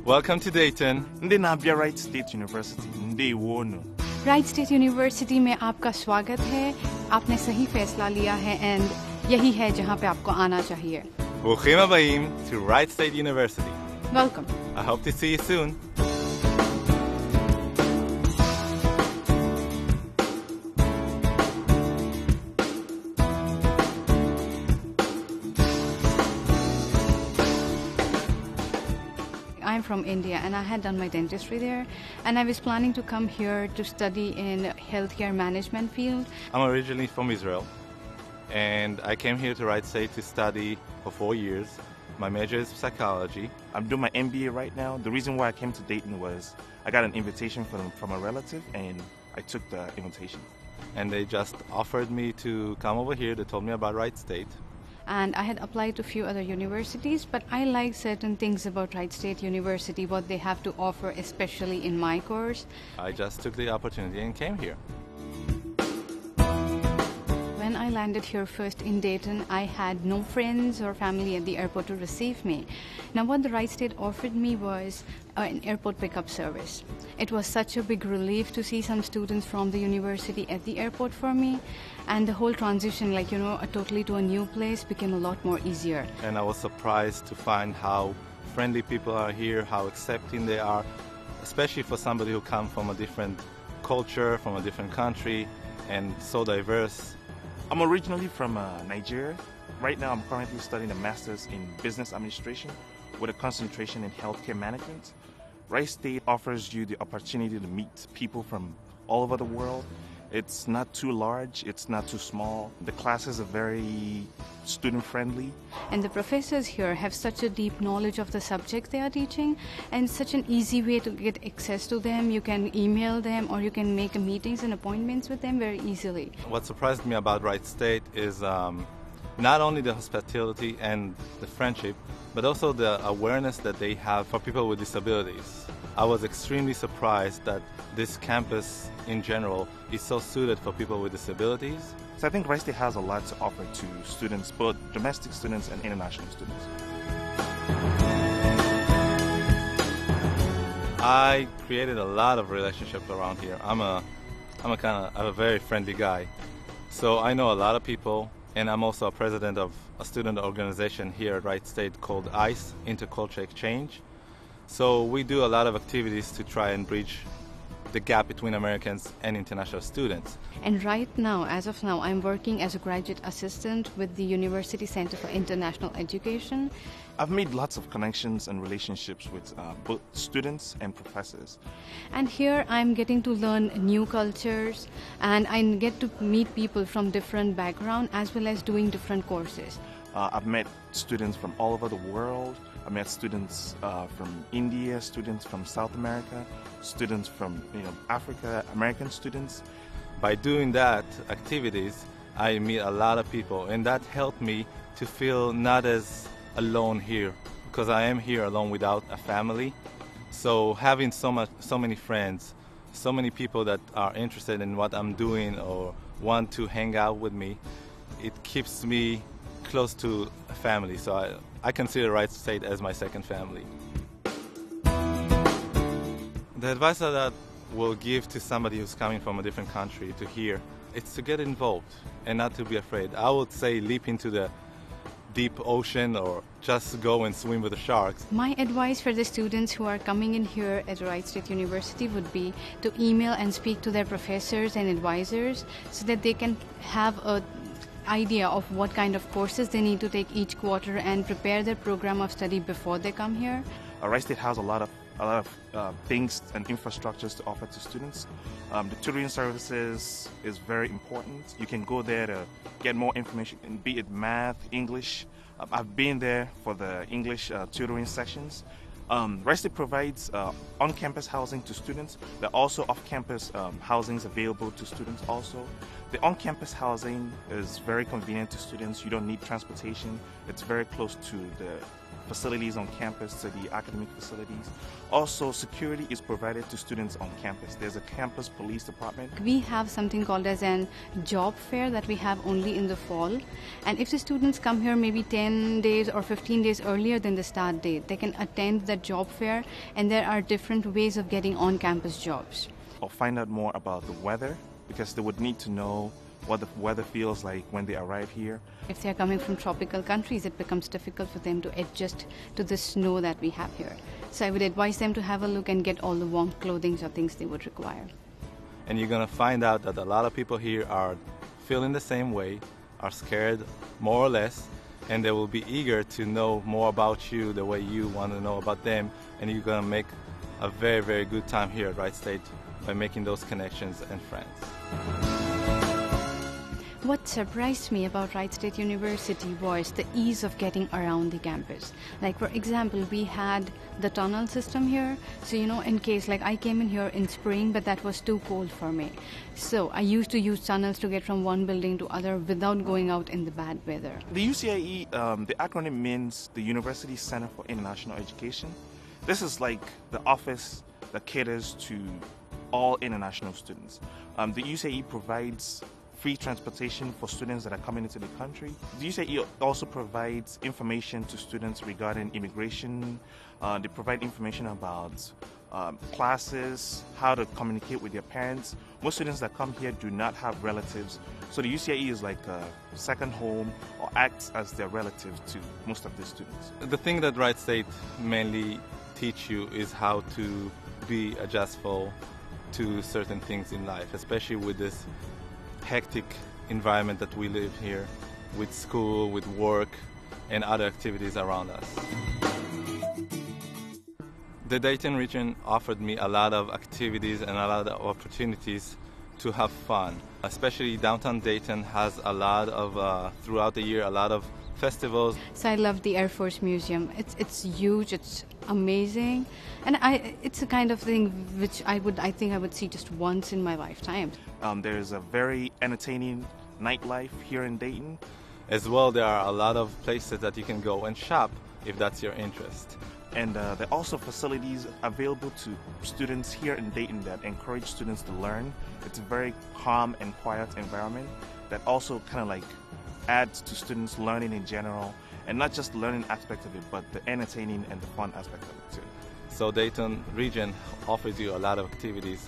Welcome to Dayton. Ndi na-abịa Wright State University. Ndewono. Wright State University में आपका स्वागत है. आपने सही फैसला लिया है and यही है जहाँ पे आपको आना चाहिए. ברוכים הבאים to Wright State University. Welcome. I hope to see you soon. I'm from India and I had done my dentistry there and I was planning to come here to study in healthcare management field. I'm originally from Israel and I came here to Wright State to study for 4 years. My major is psychology. I'm doing my MBA right now. The reason why I came to Dayton was I got an invitation from a relative and I took the invitation. And they just offered me to come over here. They told me about Wright State. And I had applied to a few other universities, but I like certain things about Wright State University, what they have to offer, especially in my course. I just took the opportunity and came here. When I landed here first in Dayton, I had no friends or family at the airport to receive me. Now what the Wright State offered me was an airport pickup service. It was such a big relief to see some students from the university at the airport for me, and the whole transition, totally to a new place became a lot more easier. And I was surprised to find how friendly people are here, how accepting they are, especially for somebody who comes from a different culture, from a different country, and so diverse. I'm originally from Nigeria. Right now I'm currently studying a master's in business administration with a concentration in healthcare management. Wright State offers you the opportunity to meet people from all over the world. It's not too large, it's not too small. The classes are very student-friendly. And the professors here have such a deep knowledge of the subject they are teaching and such an easy way to get access to them. You can email them or you can make meetings and appointments with them very easily. What surprised me about Wright State is not only the hospitality and the friendship, but also the awareness that they have for people with disabilities. I was extremely surprised that this campus in general is so suited for people with disabilities. So I think Wright State has a lot to offer to students, both domestic students and international students. I created a lot of relationships around here. I'm a very friendly guy. So I know a lot of people, and I'm also a president of a student organization here at Wright State called ICE, Intercultural Exchange. So we do a lot of activities to try and bridge the gap between Americans and international students. And right now, as of now, I'm working as a graduate assistant with the University Center for International Education. I've made lots of connections and relationships with both students and professors. And here I'm getting to learn new cultures and I get to meet people from different backgrounds as well as doing different courses. I've met students from all over the world. I met students from India, students from South America, students from Africa, American students. By doing that activities, I meet a lot of people, and that helped me to feel not as alone here, because I am here alone without a family. So having so many friends, so many people that are interested in what I'm doing or want to hang out with me, it keeps me close to a family. So I consider Wright State as my second family. The advice that I will give to somebody who's coming from a different country to here, it's to get involved and not to be afraid. I would say leap into the deep ocean or just go and swim with the sharks. My advice for the students who are coming in here at Wright State University would be to email and speak to their professors and advisors so that they can have an idea of what kind of courses they need to take each quarter and prepare their program of study before they come here. Wright State has a lot of things and infrastructures to offer to students. The tutoring services is very important. You can go there to get more information, be it math, English. I've been there for the English tutoring sessions. Wright State provides on-campus housing to students. There are also off-campus housings available to students also. The on-campus housing is very convenient to students. You don't need transportation. It's very close to the facilities on campus to the academic facilities. Also, security is provided to students on campus. There's a campus police department. We have something called as an job fair that we have only in the fall. And if the students come here maybe 10 days or 15 days earlier than the start date, they can attend that job fair, and there are different ways of getting on-campus jobs. Or find out more about the weather, because they would need to know what the weather feels like when they arrive here. If they're coming from tropical countries, it becomes difficult for them to adjust to the snow that we have here. So I would advise them to have a look and get all the warm clothing or things they would require. And you're going to find out that a lot of people here are feeling the same way, are scared more or less, and they will be eager to know more about you the way you want to know about them, and you're going to make a very, very good time here at Wright State by making those connections and friends. What surprised me about Wright State University was the ease of getting around the campus. Like, for example, we had the tunnel system here. So, in case, like, I came in here in spring, but that was too cold for me. So I used to use tunnels to get from one building to other without going out in the bad weather. The UCIE, the acronym means the University Center for International Education. This is like the office that caters to all international students. The UCIE provides free transportation for students that are coming into the country. The UCIE also provides information to students regarding immigration. They provide information about classes, how to communicate with their parents. Most students that come here do not have relatives, so the UCIE is like a second home or acts as their relative to most of the students. The thing that Wright State mainly teach you is how to be adjustable to certain things in life, especially with this hectic environment that we live here, with school, with work, and other activities around us. The Dayton region offered me a lot of activities and a lot of opportunities to have fun. Especially downtown Dayton has a lot of, throughout the year, a lot of festivals. So I love the Air Force Museum. It's huge, it's amazing, and it's a kind of thing which I think I would see just once in my lifetime. There's a very entertaining nightlife here in Dayton. As well, there are a lot of places that you can go and shop if that's your interest. And there are also facilities available to students here in Dayton that encourage students to learn. It's a very calm and quiet environment that also kind of like adds to students learning in general, and not just the learning aspect of it, but the entertaining and the fun aspect of it too. So Dayton region offers you a lot of activities